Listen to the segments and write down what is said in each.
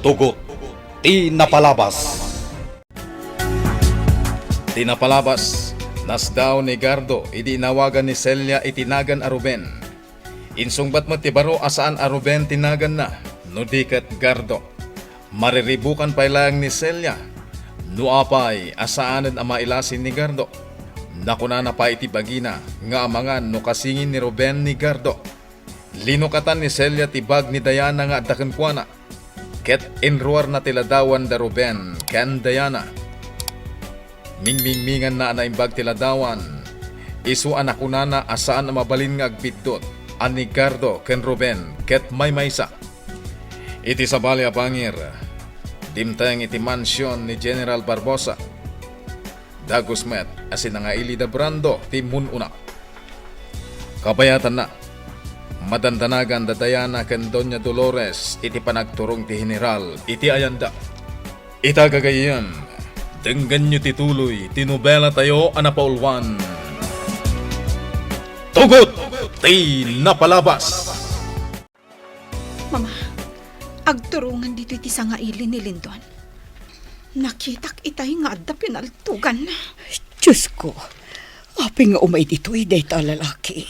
Tugot, tinapalabas. Tinapalabas, nasdaw ni Gardo, idinawagan ni Celia itinagan a Ruben. Insungbat mo tibaro asaan a Ruben tinagan na, no dikat Gardo. Mariribukan pa lang ni Celia, no apay asaanan ang mailasin ni Gardo. Nakuna na pa itibagina, nga amangan no kasingin ni Ruben ni Gardo. Linukatan ni Celia tibag ni Diana nga adakan kuana. Ket inruar na tiladawan da Ruben ken Diana. Mingmingan na naimbag tiladawan. Isu anakunana asaan na mabalin nga agbiddot. Ani Gardo ken Ruben ket maymaysa. Iti sabali apangir. Dimteng iti mansyon ni General Barbosa. Dagusmet asin nga ili da Brando ti mununa. Kabayatan na. Madandanagan da Diana ken Doña Dolores iti panagturong ti General iti ayanda. Itagagayan, denggan nyo tituloy, tinobela tayo anapaulwan. Tugot, tinapalabas. Mama, agturungan dito iti nga ili ni Lindon. Nakitak itay nga adda pinaltugan. Diyos ko, aping nga umay dito iday ta lalaki.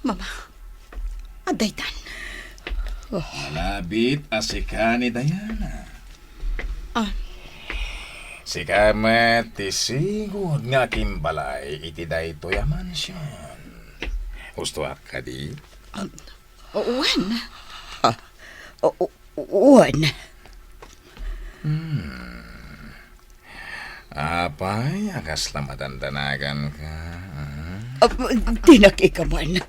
Mama, adaytan. Malabit asika ni Diana. Ah, Si Kamet ti sigod nga kimbalay iti daytoy a mansyon. Gusto ka di? uwan. Uwan. Apay, akas na madandanagan ka. Tinaki ka man.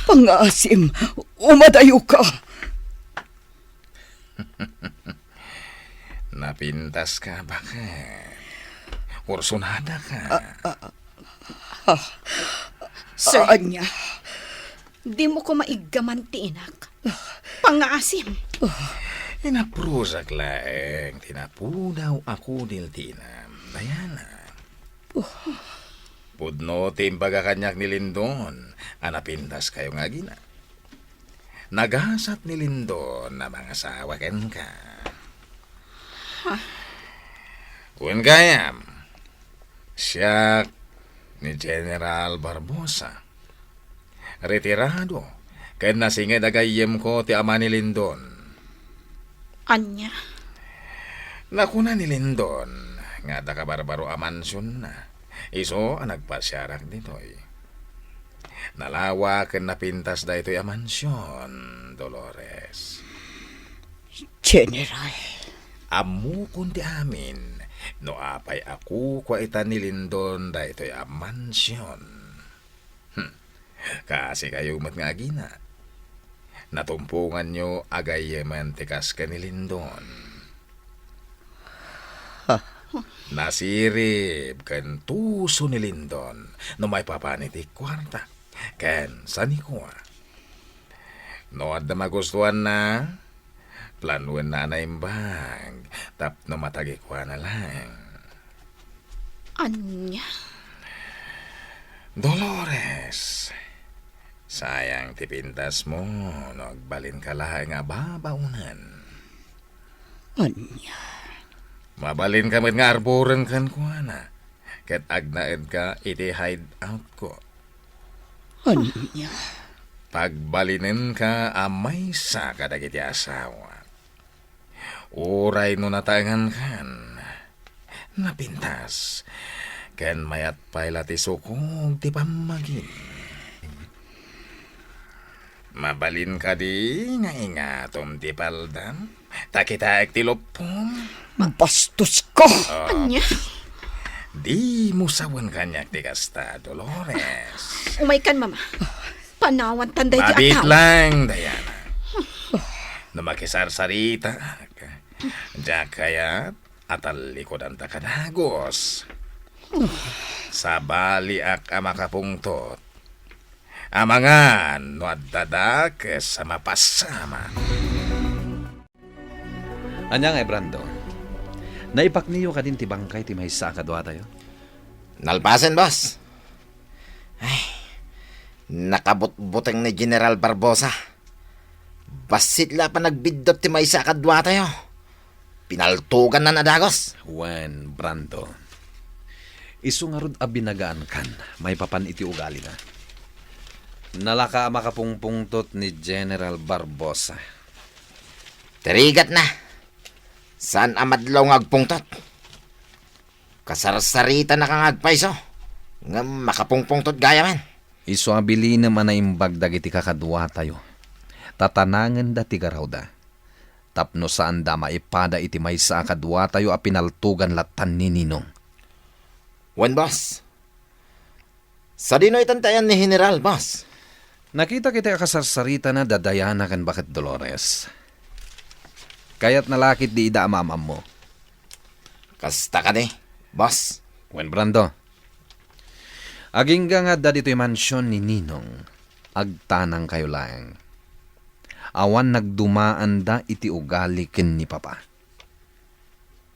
Pangasim, umadayo ka. Napintas ka, bakit? Ursunada ka. Sir, Anya, di mo ko maigaman ti inak. Pangasim. Inaprusak laeng, tinapudaw ako diltinam. Diana. Pudno timbaga kanyak ni Lindon, anapintas kayo nga gina. Naghasat ni Lindon na mga sawaken ka. Kung kayam, siya ni General Barbosa. Retirado, kaya nasingid agayem ko ti ama ni Lindon. Anya. Nakuna ni Lindon, nga da kabarbaro amansyon na. Iso ang nagpasyarak ditoy. Nalawa ken napintas da ito'y amansyon, Dolores. General. Amu kundi amin, no apay ako kwa ita ni Lindon da ito'y amansyon. Kasi kayo mat nga gina. Natumpungan nyo agayeman tikas ka ni Lindon. Nasirib kan tuso ni Lindon no may papanit kwarta ken sanikwa. No adda magustuhan na, planuin na naimbag tap no matagikwa na lang. Anya. Dolores, sayang tipintas mo no agbalin ka lahay nga babaunan. Anya. Mabalin kami nga arboren kan kuana. Ket agnaed ka iti hide out ko. Anya. Pagbalinin ka amay sa kadagiti asawa. Uray no natangan kan. Napintas. Ken mayat pa'y latisukog ti pamagin. Mabalin ka di nga ingatom ti paldan. Takitaek ti lopom. Bastos ko. Anya. Di mo sawan kanyak ti kasta, Dolores. Umay kan, mama. Panawan tanday ti Mabit ataw. lang, Diana. Na makisarsarita. Diyak kaya atalikodan ta kadagos. Sa baliak amakapungtot. Amangan no addadak sa mapasama. Anya nga, Brando. Naipak niyo ka din ti bangkay ti maysa kadwa tayo. Nalpasan, boss. Ay, nakabutbuteng ni General Barbosa. Basit la pa nagbidot ti maysa kadwa tayo. Pinaltugan na nadagos. Wen, Brando. Isu nga rod abinagaan kan, may papan iti ugali na. Nalaka makapungpungtot ni General Barbosa. Tirigat na. Saan amadlaw nga agpungtot? Kasarsarita na kang agpaiso. Nga makapungpungtot gaya man. Isu abili naman na imbag dagiti kakadwa tayo. Tatanangan da ti garaw da. Tapno saan da maipada iti may sa akadwa tayo a pinaltugan latan ni Ninong. Wen, boss. Sa dino itantayan ni General, boss. Nakita kita kasarsarita na dadayana kan bakit Dolores. Kaya't nalakit di ida mamam mo. Kasta ka ni, boss. Wen Brando. Aging nga da dito'y mansyon ni Ninong. Agtanang kayo lang. Awan nagdumaan da iti ugali ken ni Papa.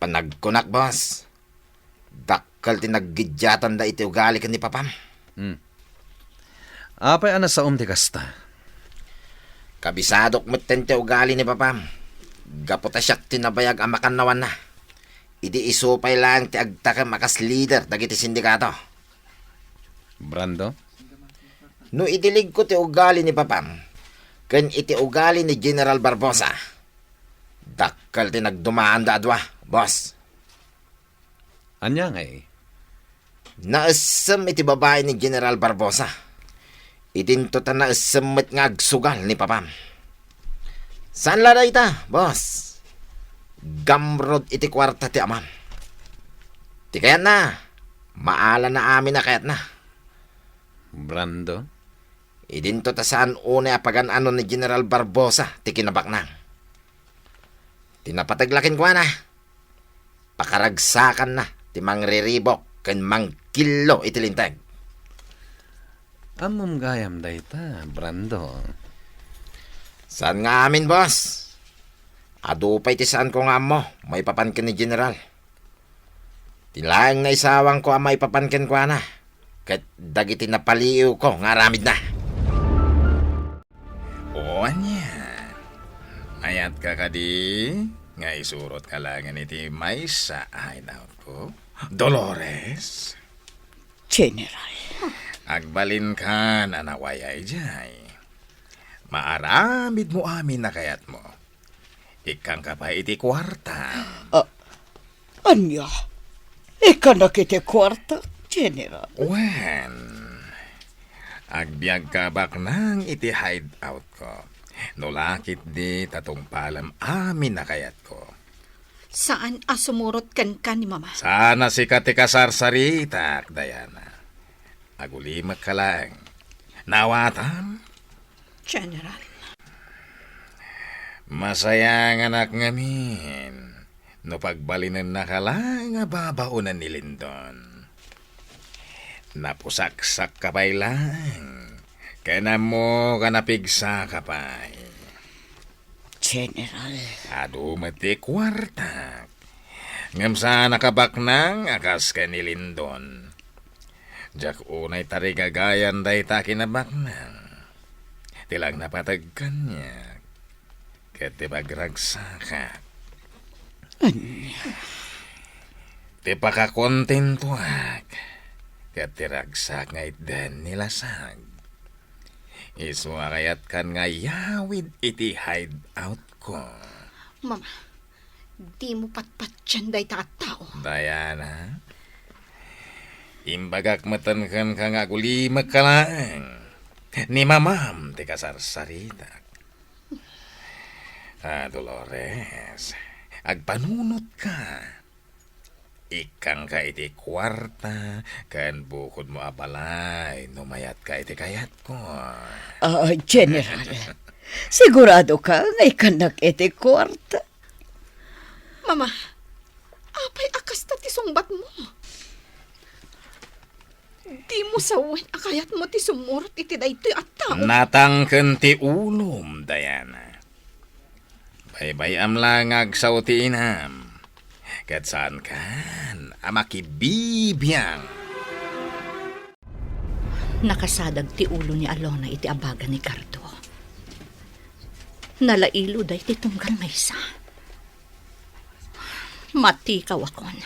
Panagkunak, boss. Dakkal tinagidyatan da iti ugali ka ni Papam. Apay anas sa ti kasta. Kabisadok mo't ti ugali ni Papam. Gaputa siyak tinabayag amakan nawan na. Idi isupay lang ti agtakam akas leader dagiti sindikato. Brando? No idilig ko ti ugali ni Papam, ken iti ugali ni General Barbosa. Dakkal tinagdumaan da adwa, boss. Anya nga eh. Naasam iti babae ni General Barbosa. Idinto ta naasamit nga agsugal ni Papam. Saan lada ita, boss? Gamrod iti kwarta ti amam. Ti kayat na. Maala na amin na kayat na. Brando? Idinto ta saan una apagan ano ni General Barbosa ti kinabaknang. Tinapataglakin ko na. Pakaragsakan na ti mangriribok ken mangkilo iti lintag. Amom gayam dayta, Brando. Saan nga amin, boss? Adupay ti saan ko nga mo, may papankin ni General. Tilaang na isawang ko ang may papankin ko na. Kat dagiti napaliw ko nga ramid na. O anya. Mayat ka kadi. Nga isurot ka lang iti may sa hideout ko. Dolores. General. Agbalin ka na nawayay jay. Maaramid mo amin na kayat mo. Ikang ka pa iti kwarta. Anya? Ika na kiti kwarta, General. Wen. Agbiag ka bak nang iti hideout ko. Nulakit di tatong palam amin na kayat ko. Saan asumurot kan ni Mama? Sana si katikasarsarita, Diana. Agulimak ka lang. Nawatan? General. Masayang anak ngamin. No pagbalinan na ka lang nga babaunan ni Lindon. Napusaksak ka pa'y lang. Kaya mo ka napigsa ka pa'y. General. Adumati kwarta. Ngam sana kabaknang akas ka ni Lindon. Jak unay tarigagayan day ta kinabaknang. Tilang napatagkan niya. Kati pagragsakat. Ti pakakontentuak. Kati ragsak nga itdan nilasag. Iswa kayat kan nga yawid iti hideout ko. Mama, di mo patpat dyan day ta tao. Diana, imbagak matankan ka nga gulimak ka lang. Ni mamam ti kasarsaritak. Dolores, agpanunot ka. Ikang ka iti kwarta, kan bukod mo abalay, numayat ka iti kayat ko. General. Sigurado ka nga ikanak iti kwarta. Mama, apay akas ta ti sungbat mo. Di mo sawen akayat mo ti sumurot iti daytoy at tao. Natangken ti ulom, Diana. Baybayam lang agsaw ti inam. Kat saan kan, amakibibiyang. Nakasadag ti ulo ni Alona iti abaga ni Cardo. Nalailo day ti tunggal maysa. Matikaw akon.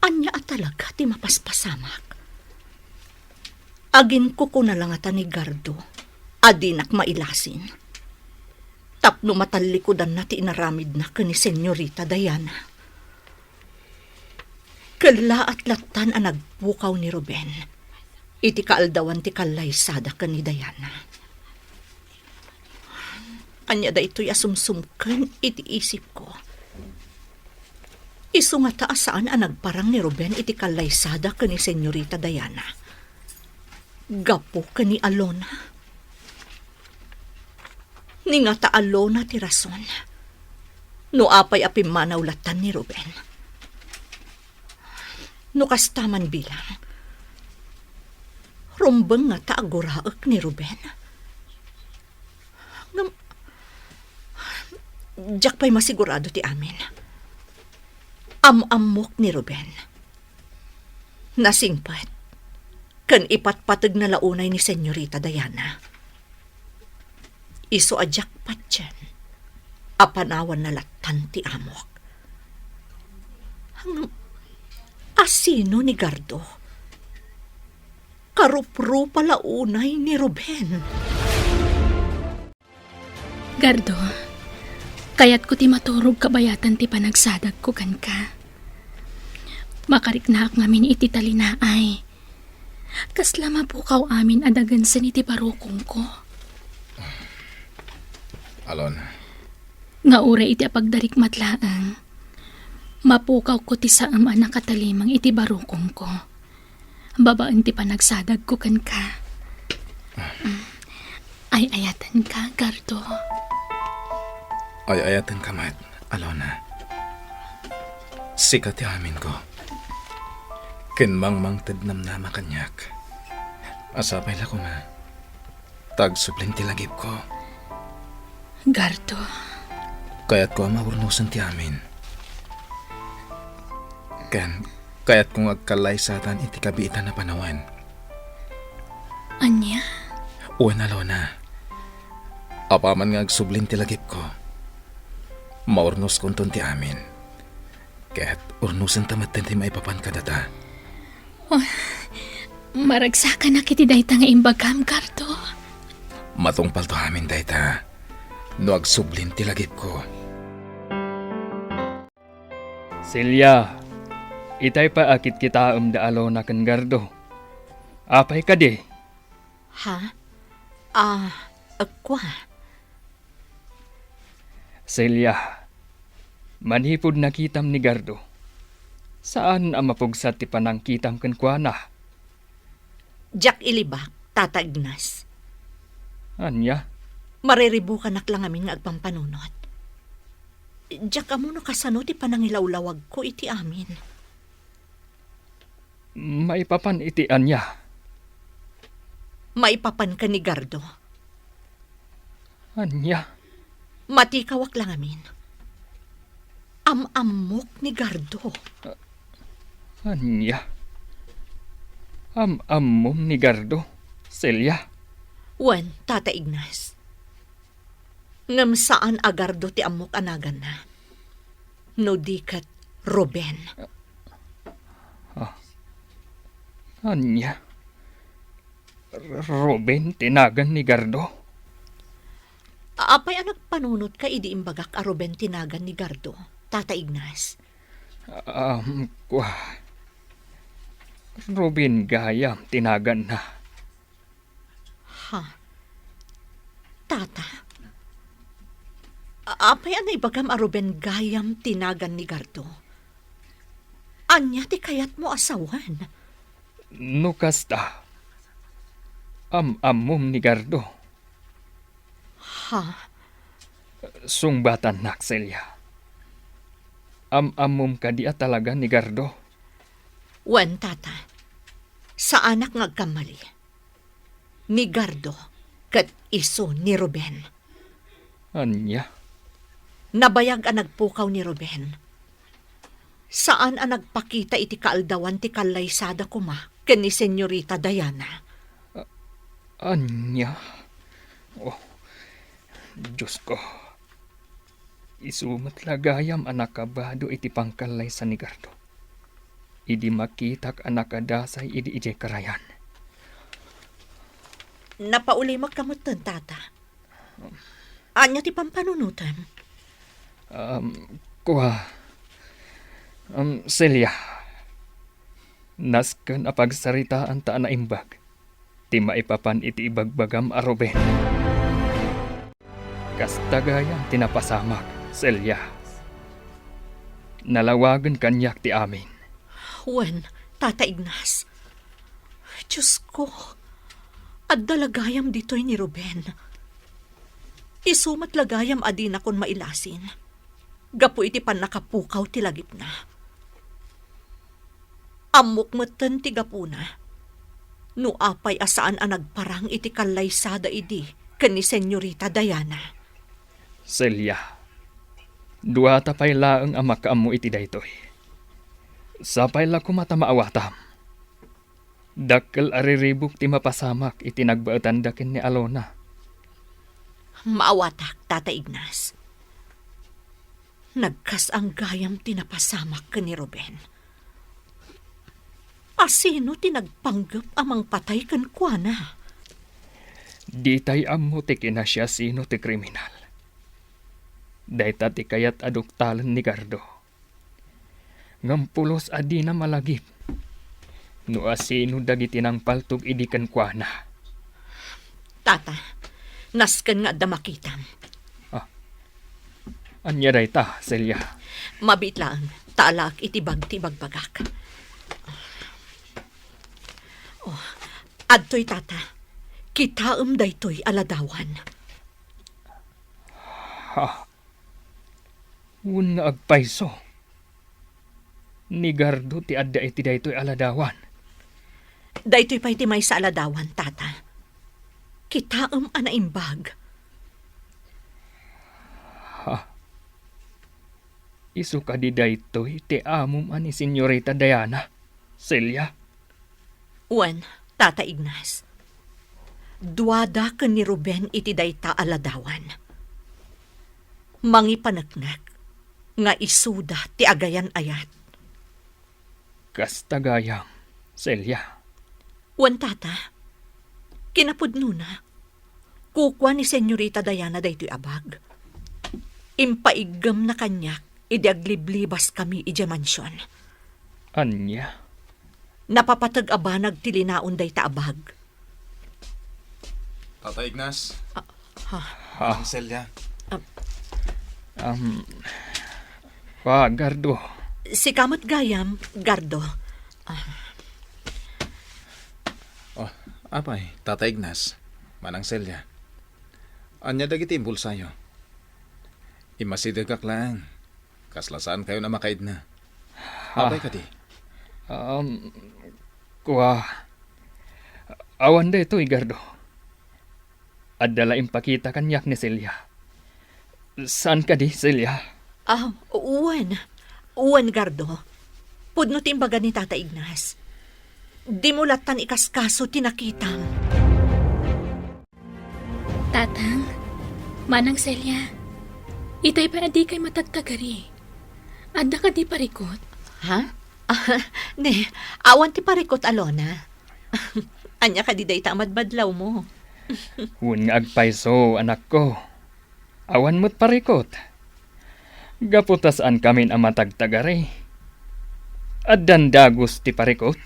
Anya at talaga ti mapaspasamak. Agin ko na lang ata ni Gardo, adinak mailasin. Tapno matalikodan na ti inaramid na ka ni Senyorita Diana. Kala at latan ang nagpukaw ni Ruben. Iti kaaldawan ti kalaysada ka ni Diana. Anya da ito'y asumsumkan iti isip ko. Isu nga taasaan ang nagparang ni Ruben iti kalaysada ka ni Senyorita Diana. Gapo ka ni Alona. Ni nga ta Alona ti rason. No apay apimanaw latan ni Ruben. No kastaman bilang. Rumbeng nga ta aguraak ni Ruben. Diyak pa'y masigurado ti amin. Amok ni Ruben. Nasingpat. Kan ipatpatag na launay ni Senyorita Diana. Iso adyak patyan. Apanawan na latan ti amok. Asino ni Gardo? Karupro pala unay ni Ruben. Gardo, kayat ko ti maturog kabayatan ti panagsadag ko kan ka. Makariknaak ngamin iti talinaay. Kasla mapukaw amin adagan sa iti parokong ko. Alon, Nga ure iti apagdarik matlaang. Mapukaw ko ti saam anak katalimang iti barokong ko. Babaan ti panagsadag ko kan ka. Ay ayatan ka, Gardo. ay ayatan ka, Mat. Alona. Sikat ti amin ko. Kinmang tadnam na makanyak. Asapay la ko na. Tagsuplin ti lagip ko. Gardo. Kaya't ko ang mawurnusan ti amin. Kaya't kung agkalaysatan iti kabiitan na panawan. Anya? Uwan Alona. Apaman nga agsublin ti lagip ko. Maurnos konton ti amin. Kaya't urnusan tamatan ti maipapan kadata. Maragsakan na kiti dayta nga imbagam, Gardo. Matungpal to amin dayta. No agsublin ti lagip ko. Silya, itay pa akit kita da Alona kan Gardo. Apay ka di? Ha? Akwa. Silya, manhipod na kitam ni Gardo. Saan ang mapugsat ti panangkitam kan kuana? Jack ilibak, Tata Ignas. Anya? Mariribukan lang amin nga agpampanunot. Jack amuno kasano ti panangilawlawag ko iti amin. Maipapan iti anya. Maipapan ka ni Gardo. Anya? Matikawak lang amin. Amok ni Gardo. Anya? Amom ni Gardo? Silya? Wen, Tata Ignas. Ngam saan agardo ti amok anagan na. No dikat Ruben. Anya? Ruben tinagan ni Gardo? Apay ang nagpanunot ka idi imbagak a Ruben tinagan ni Gardo, Tata Ignas. Kwa. Ruben gayam tinagan na. Ha? Tata? Apay ang naibagam a Ruben gayam tinagan ni Gardo? Anya ti kayat mo asawan? Nukasta. Amom ni Gardo. Ha? Sungbatan nakselya. Amom ka di talaga ni Gardo. Wen, Tata. Sa anak ngagkamali. Ni Gardo kat iso ni Ruben. Anya? Nabayag ang nagpukaw ni Ruben. Saan ang nagpakita iti kaaldawan ti kalaysada kuma ken ni Senyorita Diana? Anya? Oh, Diyos ko. Isumat lagayam anak kabado iti pangkalay sa ni Gardo. Idi makitak anak kadasay idi ije karayan. Napauli magkamutan, tata. Anya ti pampanunutan? Kuha. Celia. Nasken apagsaritaan ta na imbag. Ti maipapan iti ibagbagam a Ruben. Kastagayam tinapasamak, Celia. Nalawagan kanyak ti amin. Wen, Tata Ignas. Diyos ko, at dalagayam dito'y ni Ruben. Isumat lagayam adin akon mailasin. Gapu iti pan nakapukaw ti lagip na. Amok meten ti gapu na. No apay asaan ang nagparang iti kalaysada idi ken ni Senyorita Diana. Celia. Dua tapay laeng ang makaamu iti daytoy. Sapay la kumata maawatam. Dakkel ariribuk ti mapasamak iti nagbaetan daken ni Alona. Maawatak, Tata Ignas. Nagkas ang gayam tinapasamak ka ni Ruben. Asino tinagpanggap amang patay kan kuana? Di tay ammo ti kinasya sino ti kriminal. Dayta ti kayat aduktalan ni Gardo. Ngampulos adi na malagip. No asino dagiti nang paltog idikan kuana. Tata, nasken nga damakitam. Anya dayta, Celia. Mabitlaan, taalak itibag ti bagbagak. Oh, adtoy tata, kitaem daytoy aladawan. Un nga agpayso. Ni Gardo ti adda iti daytoy aladawan. Daytoy pa'y ti may sa aladawan, tata. Kitaem anaimbag. Isu ka di daytoy ti amum ani Senyorita Diana, Celia. Wen, Tata Ignas. Duada ken ni Ruben iti dayta aladawan. Mangipanaknak nga isuda ti agayan ayat. Kastagayam, Celia. Wen, Tata. Kinapudno na. Kukwa ni Senyorita Diana daytoy abag. Impaigam na kanyak idiagliblibas kami ije mansyon. Anya? Napapatag abanag tilinaon day taabag. Tata Ignas. Ang Celia. Gardo. Si kamot gayam, Gardo. Apay, Tata Ignas. Manang Celia. Anya dagiti impulsayo. Imasidag kak lang. Kaslasaan kayo na makaid na. Apay ka di? Awan da ito, Gardo. Adala impakita kanyak ni Celia. Saan ka di, Celia? Uwan, Gardo. Pudno timbaga ni Tata Ignas. Di mo latan ikaskaso tinakitam. Tatang, Manang Celia, itay pa adi kay matagtagari. Adda ka di parikot? Ha? Ne, awan ti parikot, Alona. Anya ka di day tamad badlaw mo. Hun nga agpayso, anak ko. Awan mo't parikot. Gaputasaan kamin ang matagtagari. Addan dagos ti parikot.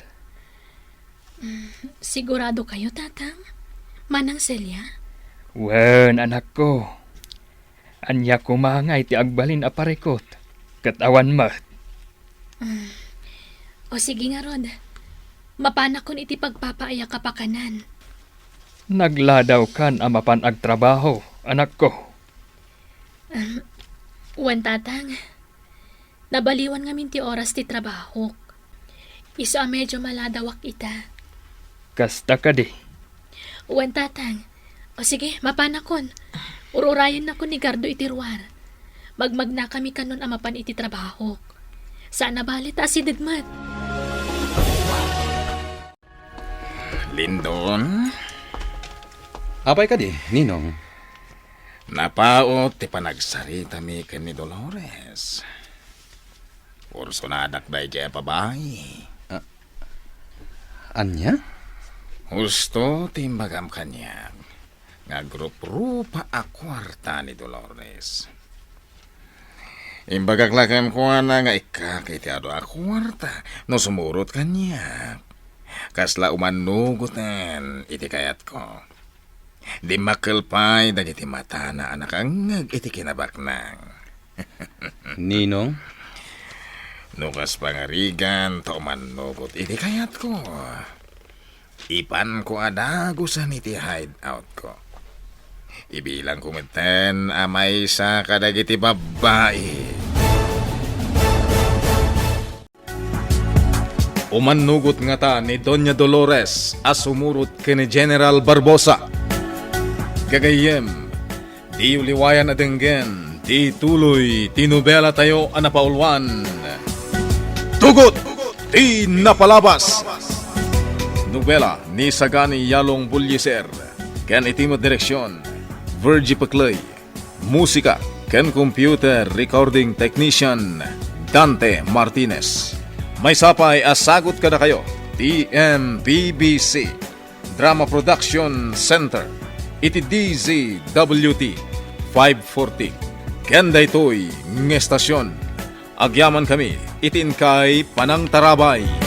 Sigurado kayo, Tatang? Manang Celia? Wen, anak ko. Anya kumangay ti agbalin a parikot. Katawan mat. O sige nga, Rod. Mapanakon iti pagpapaaya kapakanan. Nagladaw kan amapan agtrabaho, anak ko. Wan, Tatang. Nabaliwan ngamin ti oras ti trabaho. Isa medyo maladawak ita. Kasta ka di. Wan, Tatang. O sige, mapanakon. Ururayan na ko ni Gardo iti ruwar. Magmagna kami kanon amapan iti trabaho. Sana balit si Dagmat. Lindon. Apay ka di, Ninong. Napaot ti panagsarita mi ken ni Dolores. Urso na anak dahi jaya babae. Anya? Gusto timbagam kanya. Nga grup-rupa a kwarta ni Dolores. Imbagaklakan ko na nga ikakiti ado a kwarta no sumurot kanya. Kasla umanugutan iti kayat ko. Di makelpay dagiti mata na anak ang iti kinabaknang. Ninong? Nukas pangarigan to manugot iti kayat ko. Ipan ko adagusan iti hideout ko. Ibilang kumiten amay sa kadagiti babae. Umanugot nga ta ni Doña Dolores as sumurot kini General Barbosa. Gagayem, di uliwayan na denggen, di tuloy, tinubela tayo anapaulwan. Tugot, di napalabas. Nobela ni Sagani Yalong Bulyeser, ken itimo direksyon, Virgie Paclay. Musika, ken computer recording technician, Dante Martinez. May sapay asagot kada kayo, TMPBC, Drama Production Center, iti DZWT 540. Kenda ito'y ng estasyon. Agyaman kami, itin kay Panang Tarabay.